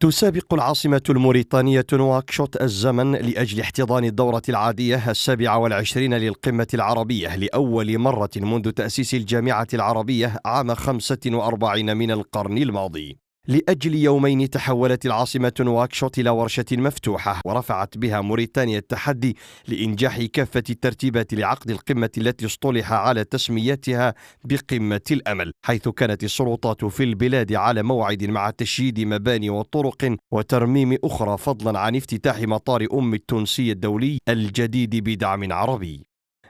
تسابق العاصمة الموريتانية نواكشوط الزمن لأجل احتضان الدورة العادية 27 للقمة العربية لأول مرة منذ تأسيس الجامعة العربية عام 45 من القرن الماضي. لأجل يومين تحولت العاصمة نواكشوط إلى ورشة مفتوحة، ورفعت بها موريتانيا التحدي لإنجاح كافة الترتيبات لعقد القمة التي اصطلح على تسميتها بقمة الأمل، حيث كانت السلطات في البلاد على موعد مع تشييد مباني وطرق وترميم أخرى، فضلا عن افتتاح مطار التونسي الدولي الجديد بدعم عربي.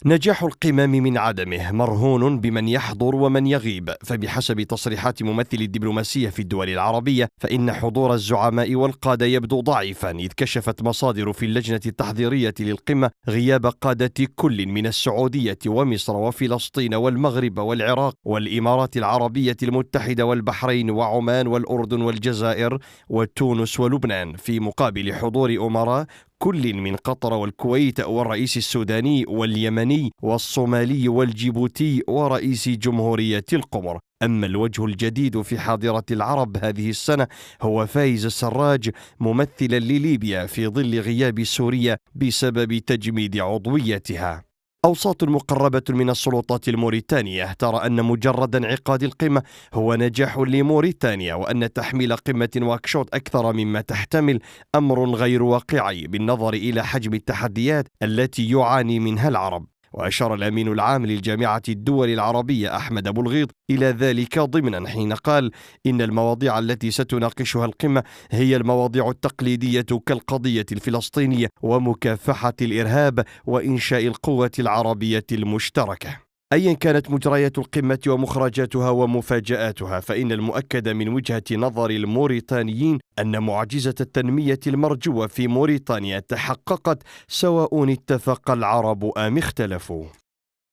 نجاح القمم من عدمه مرهون بمن يحضر ومن يغيب، فبحسب تصريحات ممثل الدبلوماسية في الدول العربية فإن حضور الزعماء والقادة يبدو ضعيفا، إذ كشفت مصادر في اللجنة التحضيرية للقمة غياب قادة كل من السعودية ومصر وفلسطين والمغرب والعراق والإمارات العربية المتحدة والبحرين وعمان والأردن والجزائر وتونس ولبنان، في مقابل حضور أمراء كل من قطر والكويت والرئيس السوداني واليمني والصومالي والجيبوتي ورئيس جمهورية القمر. أما الوجه الجديد في حاضرة العرب هذه السنة هو فايز السراج، ممثلا لليبيا في ظل غياب سوريا بسبب تجميد عضويتها. أوساط مقربة من السلطات الموريتانية ترى أن مجرد انعقاد القمة هو نجاح لموريتانيا، وأن تحميل قمة نواكشوط أكثر مما تحتمل أمر غير واقعي بالنظر إلى حجم التحديات التي يعاني منها العرب. وأشار الأمين العام للجامعة الدول العربية أحمد أبو الغيط إلى ذلك ضمنا حين قال إن المواضيع التي ستناقشها القمة هي المواضيع التقليدية كالقضية الفلسطينية ومكافحة الإرهاب وإنشاء القوة العربية المشتركة. أيا كانت مجريات القمة ومخرجاتها ومفاجآتها، فإن المؤكد من وجهة نظر الموريتانيين أن معجزة التنمية المرجوة في موريتانيا تحققت، سواء اتفق العرب أم اختلفوا.